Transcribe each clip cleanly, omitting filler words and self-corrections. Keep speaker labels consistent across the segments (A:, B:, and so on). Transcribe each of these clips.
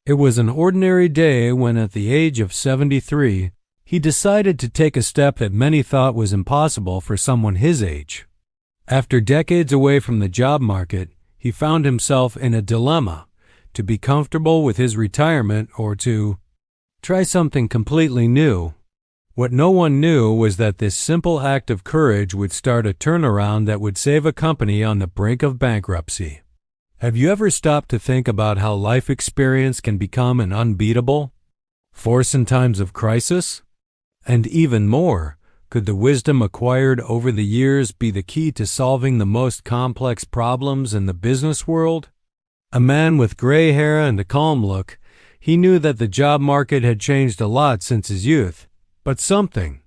A: It was an ordinary day when, at the age of 73, he decided to take a step that many thought was impossible for someone his age. After decades away from the job market, he found himself in a dilemma: to be comfortable with his retirement or to try something completely new. What no one knew was that this simple act of courage would start a turnaround that would save a company on the brink of bankruptcy. Have you ever stopped to think about how life experience can become an unbeatable force in times of crisis? And even more, could the wisdom acquired over the years be the key to solving the most complex problems in the business world? A man with gray hair and a calm look, he knew that the job market had changed a lot since his youth, but something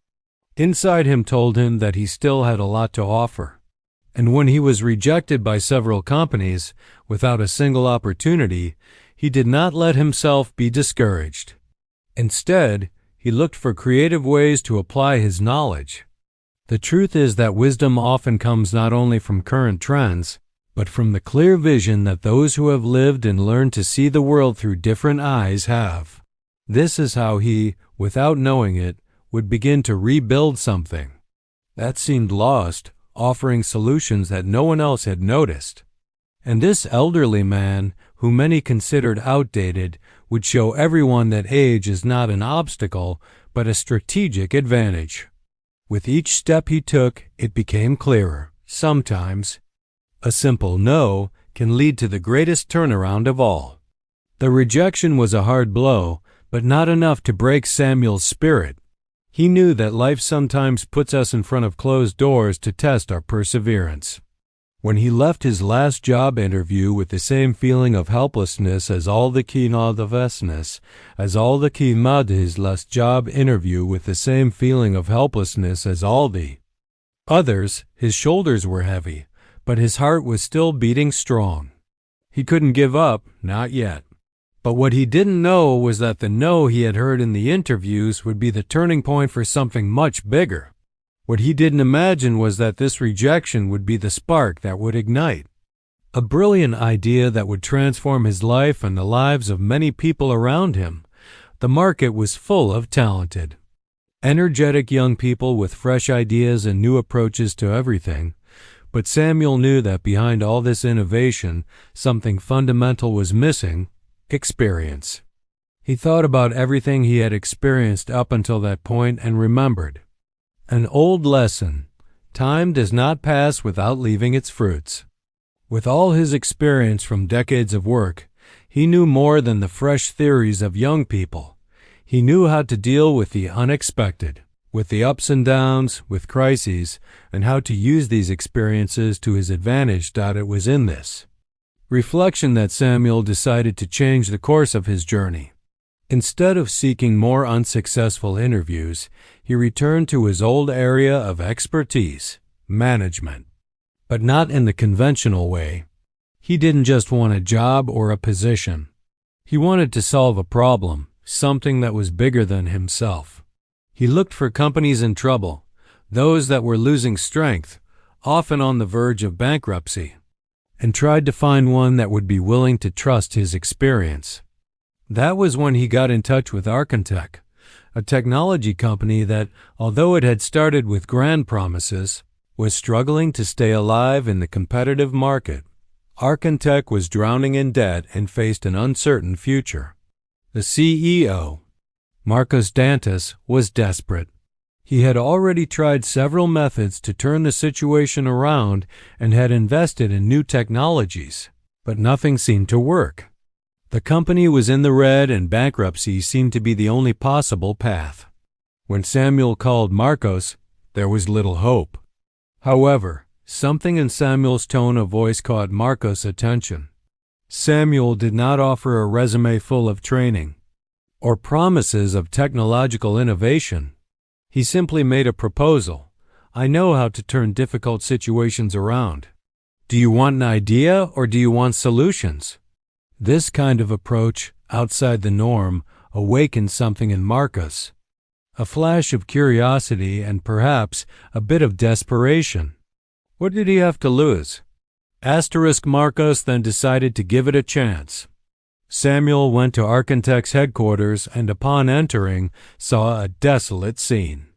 A: inside him told him that he still had a lot to offer. And when he was rejected by several companies without a single opportunity, he did not let himself be discouraged. Instead, he looked for creative ways to apply his knowledge. The truth is that wisdom often comes not only from current trends, but from the clear vision that those who have lived and learned to see the world through different eyes have. This is how he, without knowing it, would begin to rebuild something that seemed lost, offering solutions that no one else had noticed. And this elderly man, who many considered outdated, would show everyone that age is not an obstacle, but a strategic advantage. With each step he took, it became clearer. Sometimes, a simple no can lead to the greatest turnaround of all. The rejection was a hard blow, but not enough to break Samuel's spirit. He knew that life sometimes puts us in front of closed doors to test our perseverance. When he left his last job interview with the same feeling of helplessness as all the came out of his last job interview with the same feeling of helplessness as all the others, his shoulders were heavy, but his heart was still beating strong. He couldn't give up, not yet. But what he didn't know was that the no he had heard in the interviews would be the turning point for something much bigger. What he didn't imagine was that this rejection would be the spark that would ignite a brilliant idea that would transform his life and the lives of many people around him. The market was full of talented, energetic young people with fresh ideas and new approaches to everything. But Samuel knew that behind all this innovation, something fundamental was missing: experience. He thought about everything he had experienced up until that point and remembered an old lesson: time does not pass without leaving its fruits. With all his experience from decades of work, he knew more than the fresh theories of young people. He knew how to deal with the unexpected, with the ups and downs, with crises, and how to use these experiences to his advantage. It was in this reflection that Samuel decided to change the course of his journey. Instead of seeking more unsuccessful interviews, he returned to his old area of expertise: management. But not in the conventional way. He didn't just want a job or a position. He wanted to solve a problem, something that was bigger than himself. He looked for companies in trouble, those that were losing strength, often on the verge of bankruptcy, and tried to find one that would be willing to trust his experience. That was when he got in touch with ArconTech, a technology company that, although it had started with grand promises, was struggling to stay alive in the competitive market. ArconTech was drowning in debt and faced an uncertain future. The CEO, Marcos Dantas, was desperate. He had already tried several methods to turn the situation around and had invested in new technologies, but nothing seemed to work. The company was in the red and bankruptcy seemed to be the only possible path. When Samuel called Marcos, there was little hope. However, something in Samuel's tone of voice caught Marcos' attention. Samuel did not offer a resume full of training or promises of technological innovation. He simply made a proposal: "I know how to turn difficult situations around. Do you want an idea or do you want solutions?" This kind of approach, outside the norm, awakened something in Marcos. A flash of curiosity and perhaps a bit of desperation. What did he have to lose? Marcos then decided to give it a chance. Samuel went to ArconTech's headquarters and upon entering, saw a desolate scene.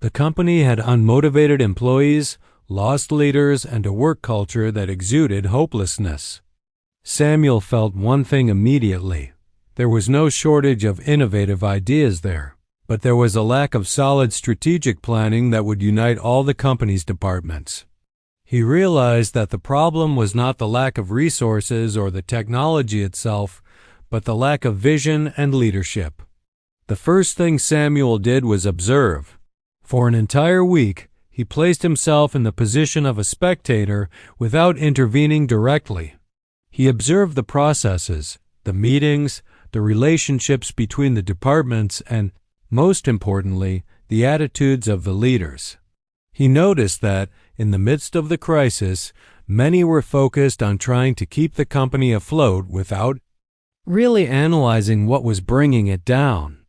A: The company had unmotivated employees, lost leaders, and a work culture that exuded hopelessness. Samuel felt one thing immediately. There was no shortage of innovative ideas there, but there was a lack of solid strategic planning that would unite all the company's departments. He realized that the problem was not the lack of resources or the technology itself, but the lack of vision and leadership. The first thing Samuel did was observe. For an entire week, he placed himself in the position of a spectator without intervening directly. He observed the processes, the meetings, the relationships between the departments, and, most importantly, the attitudes of the leaders. He noticed that, in the midst of the crisis, many were focused on trying to keep the company afloat without really analyzing what was bringing it down.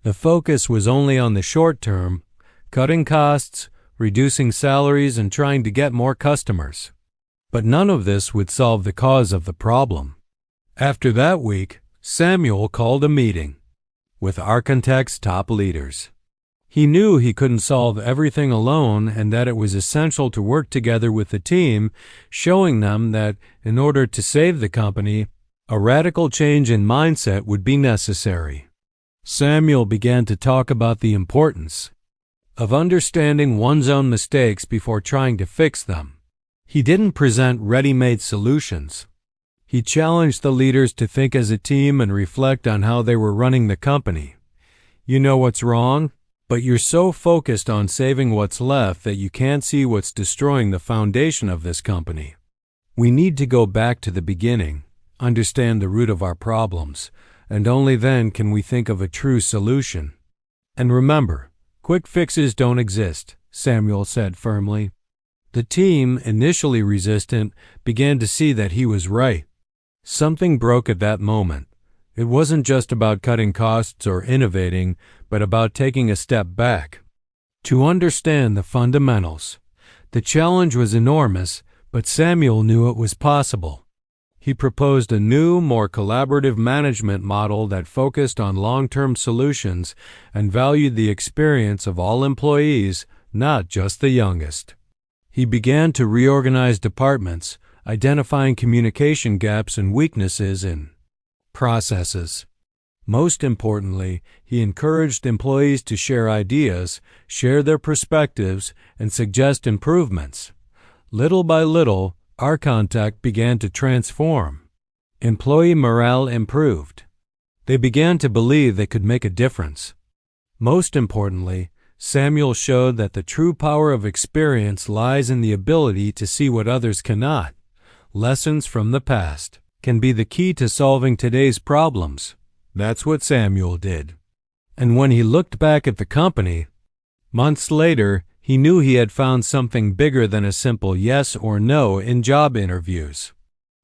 A: The focus was only on the short term, cutting costs, reducing salaries, and trying to get more customers. But none of this would solve the cause of the problem. After that week, Samuel called a meeting with ArconTech's top leaders. He knew he couldn't solve everything alone and that it was essential to work together with the team, showing them that in order to save the company, a radical change in mindset would be necessary. Samuel began to talk about the importance of understanding one's own mistakes before trying to fix them. He didn't present ready-made solutions. He challenged the leaders to think as a team and reflect on how they were running the company. You know what's wrong, but you're so focused on saving what's left that you can't see what's destroying the foundation of this company. We need to go back to the beginning, understand the root of our problems, and only then can we think of a true solution. And remember, quick fixes don't exist, Samuel said firmly. The team, initially resistant, began to see that he was right. Something broke at that moment. It wasn't just about cutting costs or innovating, but about taking a step back to understand the fundamentals. The challenge was enormous, but Samuel knew it was possible. He proposed a new, more collaborative management model that focused on long-term solutions and valued the experience of all employees, not just the youngest. He began to reorganize departments, identifying communication gaps and weaknesses in processes. Most importantly, he encouraged employees to share ideas, share their perspectives, and suggest improvements. Little by little, ArconTech began to transform. Employee morale improved. They began to believe they could make a difference. Most importantly, Samuel showed that the true power of experience lies in the ability to see what others cannot. Lessons from the past can be the key to solving today's problems. That's what Samuel did. And when he looked back at the company, months later, he knew he had found something bigger than a simple yes or no in job interviews.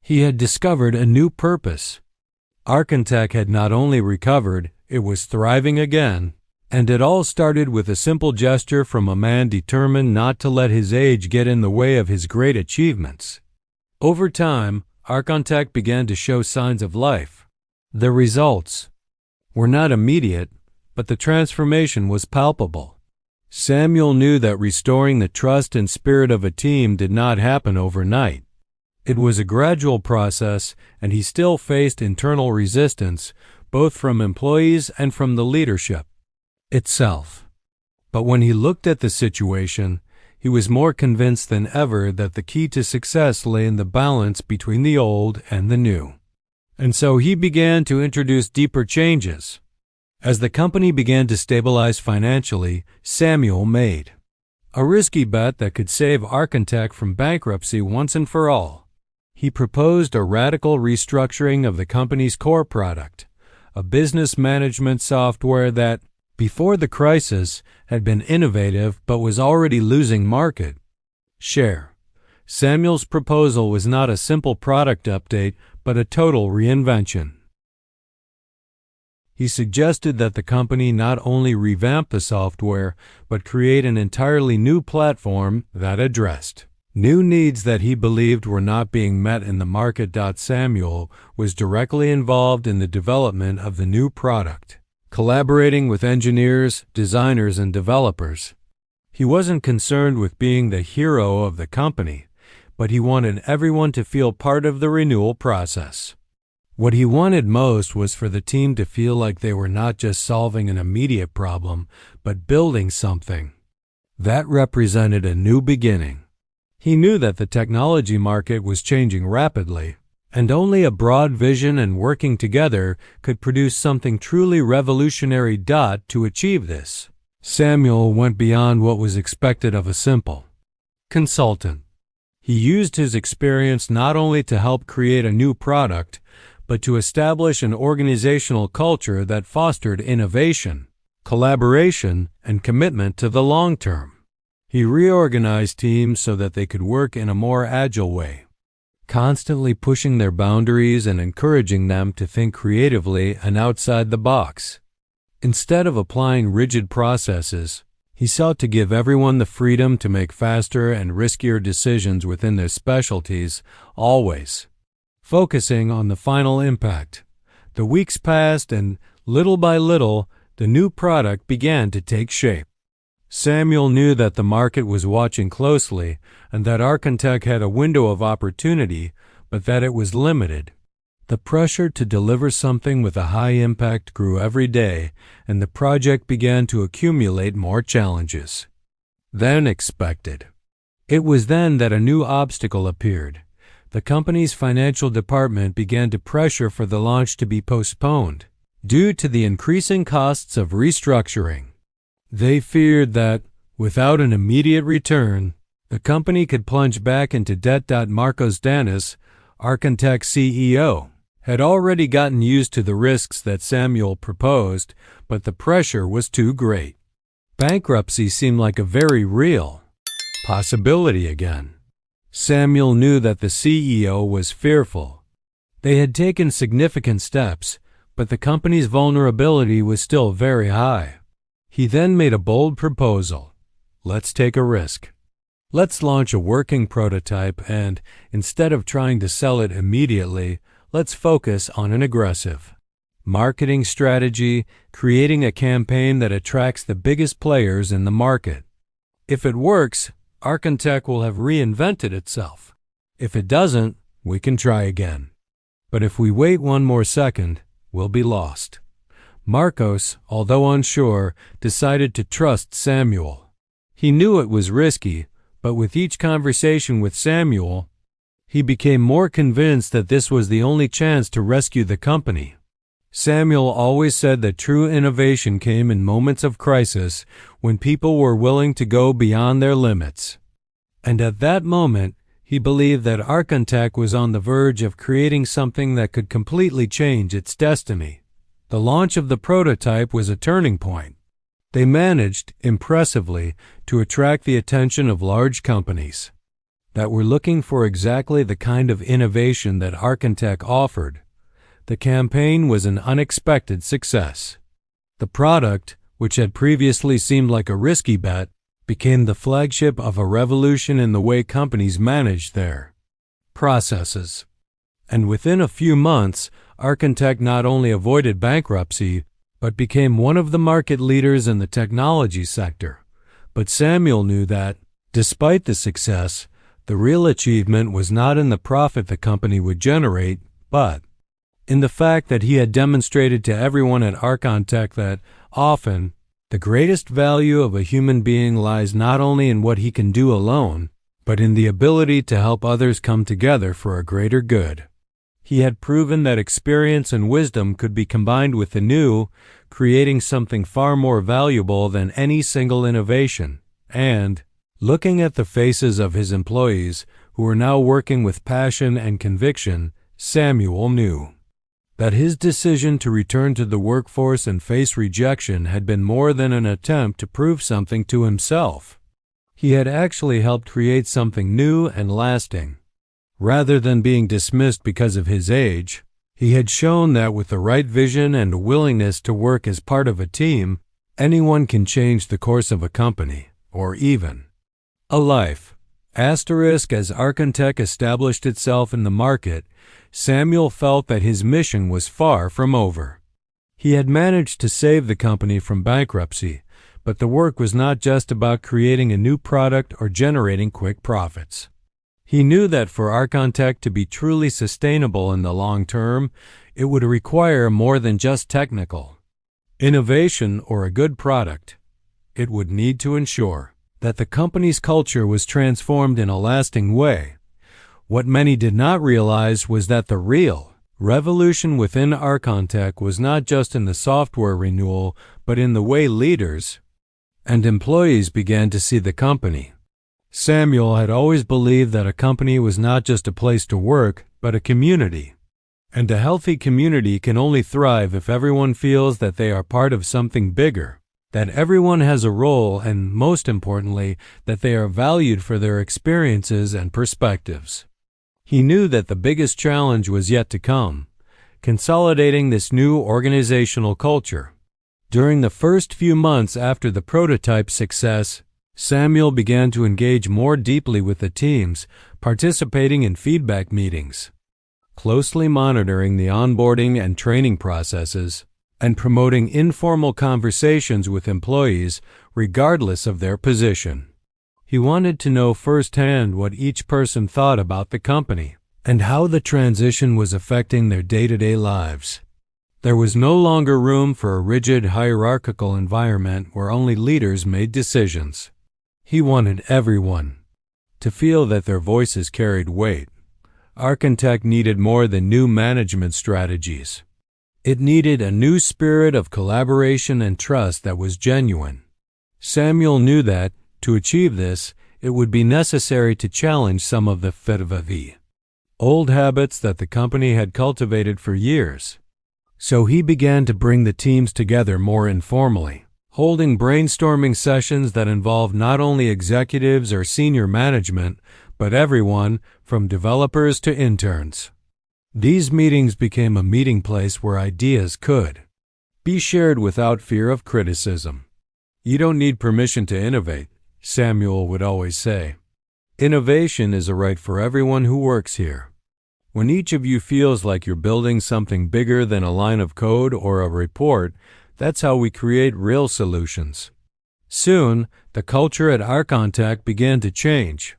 A: He had discovered a new purpose. ArconTech had not only recovered, it was thriving again. And it all started with a simple gesture from a man determined not to let his age get in the way of his great achievements. Over time, ArconTech began to show signs of life. The results were not immediate, but the transformation was palpable. Samuel knew that restoring the trust and spirit of a team did not happen overnight. It was a gradual process, and he still faced internal resistance, both from employees and from the leadership itself. But when he looked at the situation, he was more convinced than ever that the key to success lay in the balance between the old and the new. And so he began to introduce deeper changes. As the company began to stabilize financially, Samuel made a risky bet that could save ArconTech from bankruptcy once and for all. He proposed a radical restructuring of the company's core product, a business management software that, before the crisis, had been innovative but was already losing market share. Samuel's proposal was not a simple product update, but a total reinvention. He suggested that the company not only revamp the software, but create an entirely new platform that addressed New needs that he believed were not being met in the market. Samuel was directly involved in the development of the new product, collaborating with engineers, designers, and developers. He wasn't concerned with being the hero of the company, but he wanted everyone to feel part of the renewal process. What he wanted most was for the team to feel like they were not just solving an immediate problem, but building something. That represented a new beginning. He knew that the technology market was changing rapidly, and only a broad vision and working together could produce something truly revolutionary. To achieve this, Samuel went beyond what was expected of a simple consultant. He used his experience not only to help create a new product, but to establish an organizational culture that fostered innovation, collaboration, and commitment to the long term. He reorganized teams so that they could work in a more agile way, constantly pushing their boundaries and encouraging them to think creatively and outside the box. Instead of applying rigid processes, he sought to give everyone the freedom to make faster and riskier decisions within their specialties, always focusing on the final impact. The weeks passed, and little by little, the new product began to take shape. Samuel knew that the market was watching closely and that ArconTech had a window of opportunity, but that it was limited. The pressure to deliver something with a high impact grew every day, and the project began to accumulate more challenges than expected. It was then that a new obstacle appeared. The company's financial department began to pressure for the launch to be postponed due to the increasing costs of restructuring. They feared that, without an immediate return, the company could plunge back into debt. Marcos Danis, ArconTech CEO, had already gotten used to the risks that Samuel proposed, but the pressure was too great. Bankruptcy seemed like a very real possibility again. Samuel knew that the CEO was fearful. They had taken significant steps, but the company's vulnerability was still very high. He then made a bold proposal. Let's take a risk. Let's launch a working prototype and, instead of trying to sell it immediately, let's focus on an aggressive marketing strategy, creating a campaign that attracts the biggest players in the market. If it works, ArconTech will have reinvented itself. If it doesn't, we can try again. But if we wait one more second, we'll be lost. Marcos, although unsure, decided to trust Samuel. He knew it was risky, but with each conversation with Samuel, he became more convinced that this was the only chance to rescue the company. Samuel always said that true innovation came in moments of crisis when people were willing to go beyond their limits. And at that moment, he believed that ArconTech was on the verge of creating something that could completely change its destiny. The launch of the prototype was a turning point. They managed, impressively, to attract the attention of large companies that were looking for exactly the kind of innovation that ArconTech offered. The campaign was an unexpected success. The product, which had previously seemed like a risky bet, became the flagship of a revolution in the way companies managed their processes. And within a few months, ArconTech not only avoided bankruptcy, but became one of the market leaders in the technology sector. But Samuel knew that, despite the success, the real achievement was not in the profit the company would generate, but in the fact that he had demonstrated to everyone at ArconTech that, often, the greatest value of a human being lies not only in what he can do alone, but in the ability to help others come together for a greater good. He had proven that experience and wisdom could be combined with the new, creating something far more valuable than any single innovation. And, looking at the faces of his employees, who were now working with passion and conviction, Samuel knew that his decision to return to the workforce and face rejection had been more than an attempt to prove something to himself. He had actually helped create something new and lasting. Rather than being dismissed because of his age, he had shown that with the right vision and a willingness to work as part of a team, anyone can change the course of a company, or even a life. Asterisk, as ArconTech established itself in the market, Samuel felt that his mission was far from over. He had managed to save the company from bankruptcy, but the work was not just about creating a new product or generating quick profits. He knew that for ArconTech to be truly sustainable in the long term, it would require more than just technical innovation or a good product. It would need to ensure that the company's culture was transformed in a lasting way. What many did not realize was that the real revolution within ArconTech was not just in the software renewal, but in the way leaders and employees began to see the company. Samuel had always believed that a company was not just a place to work, but a community. And a healthy community can only thrive if everyone feels that they are part of something bigger, that everyone has a role, and most importantly, that they are valued for their experiences and perspectives. He knew that the biggest challenge was yet to come, consolidating this new organizational culture. During the first few months after the prototype's success, Samuel began to engage more deeply with the teams, participating in feedback meetings, closely monitoring the onboarding and training processes, and promoting informal conversations with employees regardless of their position. He wanted to know firsthand what each person thought about the company and how the transition was affecting their day-to-day lives. There was no longer room for a rigid hierarchical environment where only leaders made decisions. He wanted everyone to feel that their voices carried weight. ArconTech needed more than new management strategies. It needed a new spirit of collaboration and trust that was genuine. Samuel knew that, to achieve this, it would be necessary to challenge some of the old habits that the company had cultivated for years. So he began to bring the teams together more informally, holding brainstorming sessions that involved not only executives or senior management, but everyone from developers to interns. These meetings became a meeting place where ideas could be shared without fear of criticism. "You don't need permission to innovate," Samuel would always say. "Innovation is a right for everyone who works here. When each of you feels like you're building something bigger than a line of code or a report, that's how we create real solutions." Soon, the culture at ArconTech began to change.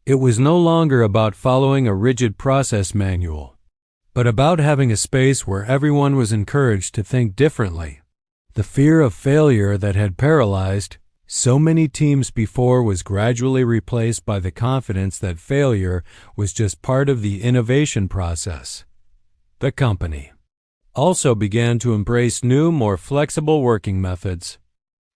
A: It was no longer about following a rigid process manual, but about having a space where everyone was encouraged to think differently. The fear of failure that had paralyzed so many teams before was gradually replaced by the confidence that failure was just part of the innovation process. The company also began to embrace new, more flexible working methods.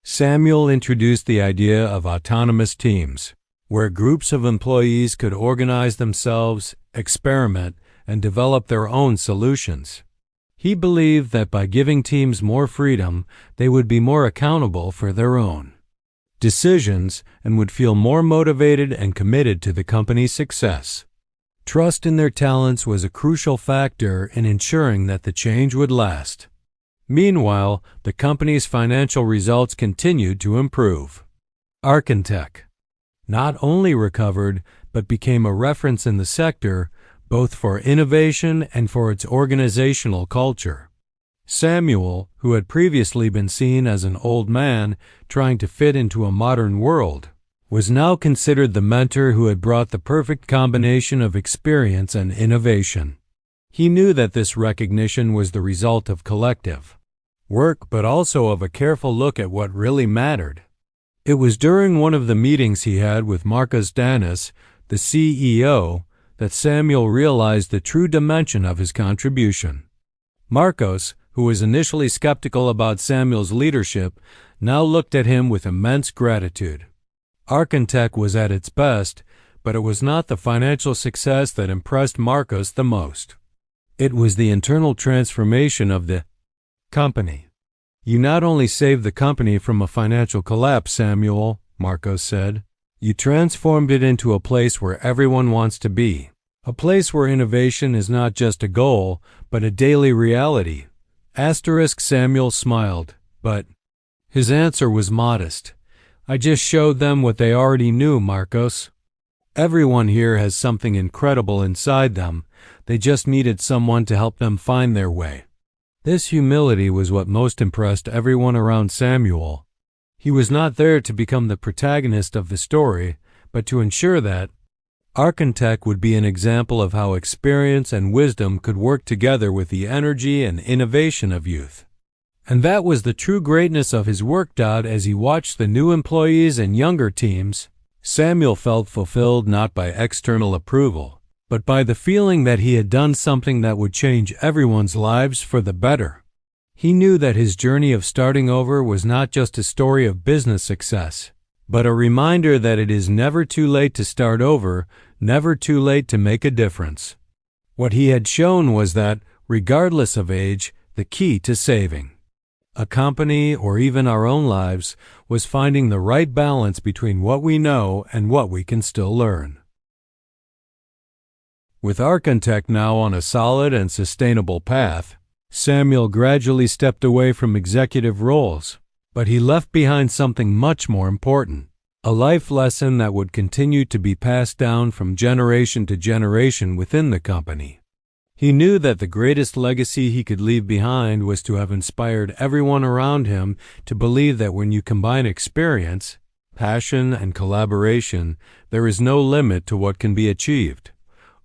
A: Samuel introduced the idea of autonomous teams, where groups of employees could organize themselves, experiment, and develop their own solutions. He believed that by giving teams more freedom, they would be more accountable for their own decisions and would feel more motivated and committed to the company's success. Trust in their talents was a crucial factor in ensuring that the change would last. Meanwhile, the company's financial results continued to improve. ArconTech not only recovered, but became a reference in the sector, both for innovation and for its organizational culture. Samuel, who had previously been seen as an old man trying to fit into a modern world, was now considered the mentor who had brought the perfect combination of experience and innovation. He knew that this recognition was the result of collective work, but also of a careful look at what really mattered. It was during one of the meetings he had with Marcos Danis, the CEO, that Samuel realized the true dimension of his contribution. Marcos, who was initially skeptical about Samuel's leadership, now looked at him with immense gratitude. ArconTech was at its best, but it was not the financial success that impressed Marcos the most. It was the internal transformation of the company. "You not only saved the company from a financial collapse, Samuel," Marcos said, "you transformed it into a place where everyone wants to be. A place where innovation is not just a goal, but a daily reality." Samuel smiled, but his answer was modest. "I just showed them what they already knew, Marcos." Everyone here has something incredible inside them. They just needed someone to help them find their way. This humility was what most impressed everyone around Samuel. He was not there to become the protagonist of the story, but to ensure that ArconTech would be an example of how experience and wisdom could work together with the energy and innovation of youth. And that was the true greatness of his work. As he watched the new employees and younger teams, Samuel felt fulfilled not by external approval, but by the feeling that he had done something that would change everyone's lives for the better. He knew that his journey of starting over was not just a story of business success, but a reminder that it is never too late to start over, never too late to make a difference. What he had shown was that, regardless of age, the key to saving a company or even our own lives was finding the right balance between what we know and what we can still learn. With ArconTech now on a solid and sustainable path, Samuel gradually stepped away from executive roles, but he left behind something much more important, a life lesson that would continue to be passed down from generation to generation within the company. He knew that the greatest legacy he could leave behind was to have inspired everyone around him to believe that when you combine experience, passion, and collaboration, there is no limit to what can be achieved.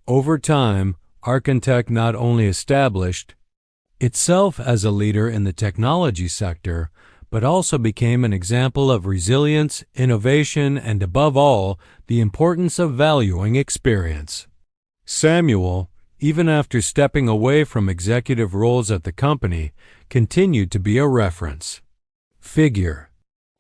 A: Over time, ArconTech not only established itself as a leader in the technology sector, but also became an example of resilience, innovation, and above all, the importance of valuing experience. Samuel, even after stepping away from executive roles at the company, continued to be a reference figure.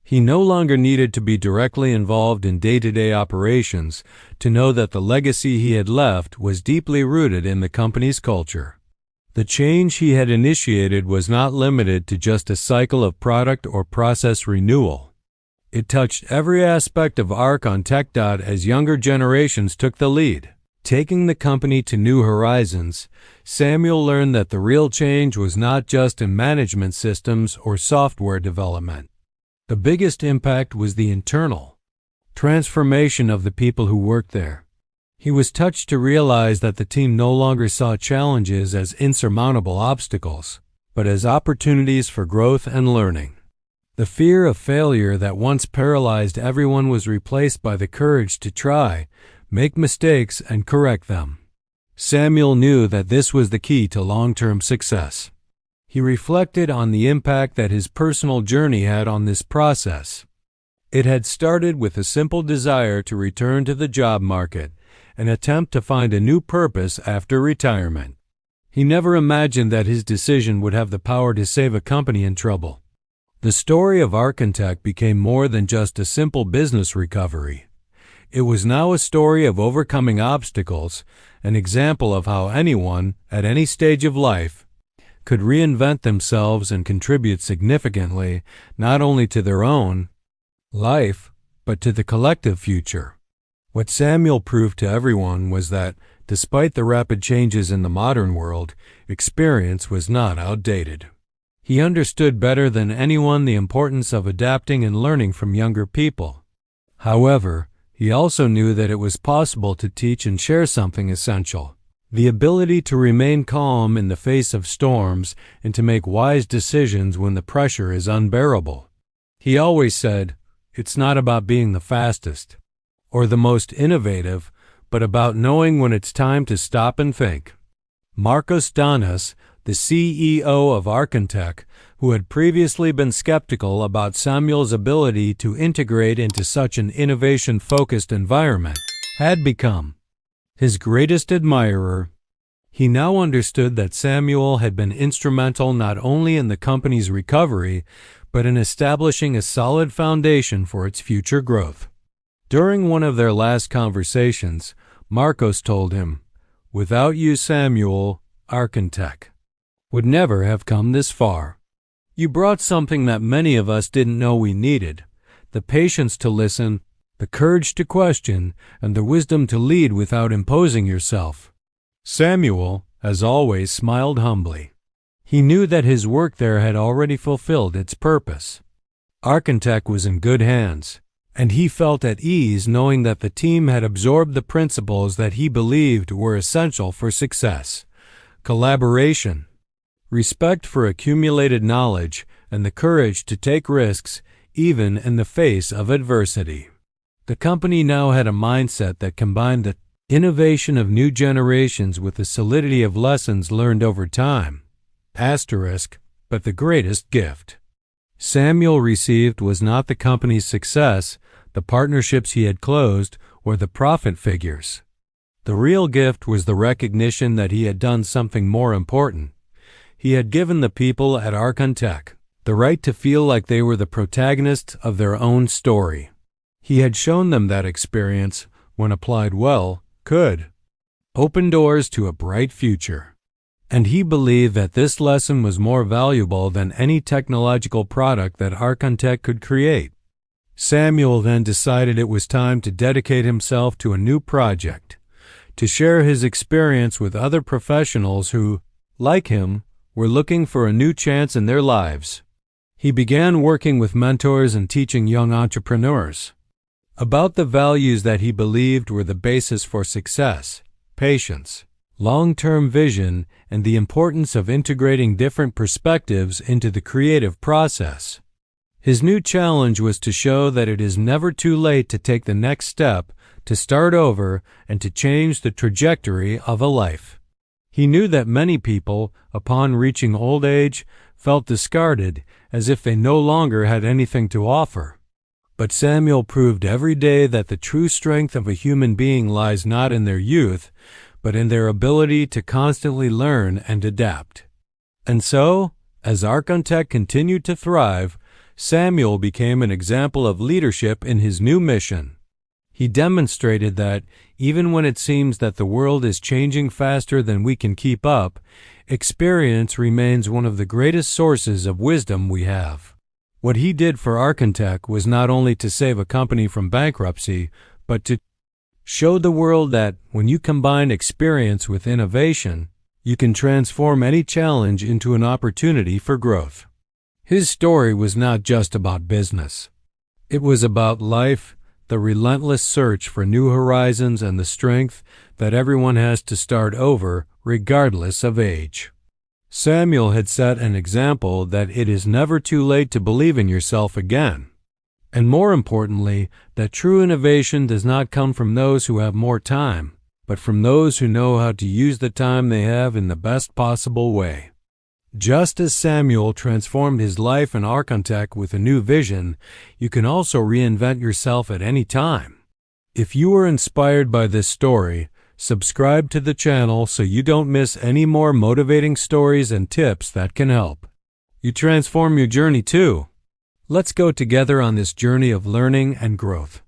A: He no longer needed to be directly involved in day-to-day operations to know that the legacy he had left was deeply rooted in the company's culture. The change he had initiated was not limited to just a cycle of product or process renewal. It touched every aspect of ArconTech. As younger generations took the lead, taking the company to new horizons, Samuel learned that the real change was not just in management systems or software development. The biggest impact was the internal transformation of the people who worked there. He was touched to realize that the team no longer saw challenges as insurmountable obstacles, but as opportunities for growth and learning. The fear of failure that once paralyzed everyone was replaced by the courage to try, make mistakes, and correct them. Samuel knew that this was the key to long-term success. He reflected on the impact that his personal journey had on this process. It had started with a simple desire to return to the job market, an attempt to find a new purpose after retirement. He never imagined that his decision would have the power to save a company in trouble. The story of ArconTech became more than just a simple business recovery. It was now a story of overcoming obstacles, an example of how anyone, at any stage of life, could reinvent themselves and contribute significantly not only to their own life, but to the collective future. What Samuel proved to everyone was that, despite the rapid changes in the modern world, experience was not outdated. He understood better than anyone the importance of adapting and learning from younger people. However, he also knew that it was possible to teach and share something essential: the ability to remain calm in the face of storms and to make wise decisions when the pressure is unbearable. He always said, "It's not about being the fastest or the most innovative, but about knowing when it's time to stop and think." Marcos Danas, the CEO of ArconTech, who had previously been skeptical about Samuel's ability to integrate into such an innovation-focused environment, had become his greatest admirer. He now understood that Samuel had been instrumental not only in the company's recovery, but in establishing a solid foundation for its future growth. During one of their last conversations, Marcos told him, "Without you, Samuel, ArconTech would never have come this far. You brought something that many of us didn't know we needed: the patience to listen, the courage to question, and the wisdom to lead without imposing yourself." Samuel, as always, smiled humbly. He knew that his work there had already fulfilled its purpose. ArconTech was in good hands, and he felt at ease knowing that the team had absorbed the principles that he believed were essential for success: collaboration, respect for accumulated knowledge, and the courage to take risks even in the face of adversity. The company now had a mindset that combined the innovation of new generations with the solidity of lessons learned over time. But the greatest gift Samuel received was not the company's success, the partnerships he had closed, or the profit figures. The real gift was the recognition that he had done something more important. He had given the people at ArconTech the right to feel like they were the protagonists of their own story. He had shown them that experience, when applied well, could open doors to a bright future. And he believed that this lesson was more valuable than any technological product that ArconTech could create. Samuel then decided it was time to dedicate himself to a new project, to share his experience with other professionals who, like him, were looking for a new chance in their lives. He began working with mentors and teaching young entrepreneurs about the values that he believed were the basis for success: patience, long-term vision, and the importance of integrating different perspectives into the creative process. His new challenge was to show that it is never too late to take the next step, to start over, and to change the trajectory of a life. He knew that many people, upon reaching old age, felt discarded, as if they no longer had anything to offer. But Samuel proved every day that the true strength of a human being lies not in their youth, but in their ability to constantly learn and adapt. And so, as ArconTech continued to thrive, Samuel became an example of leadership in his new mission. He demonstrated that, even when it seems that the world is changing faster than we can keep up, experience remains one of the greatest sources of wisdom we have. What he did for ArconTech was not only to save a company from bankruptcy, but to show the world that, when you combine experience with innovation, you can transform any challenge into an opportunity for growth. His story was not just about business. It was about life, the relentless search for new horizons, and the strength that everyone has to start over, regardless of age. Samuel had set an example that it is never too late to believe in yourself again. And more importantly, that true innovation does not come from those who have more time, but from those who know how to use the time they have in the best possible way. Just as Samuel transformed his life in ArconTech with a new vision, you can also reinvent yourself at any time. If you were inspired by this story, subscribe to the channel so you don't miss any more motivating stories and tips that can help you transform your journey too. Let's go together on this journey of learning and growth.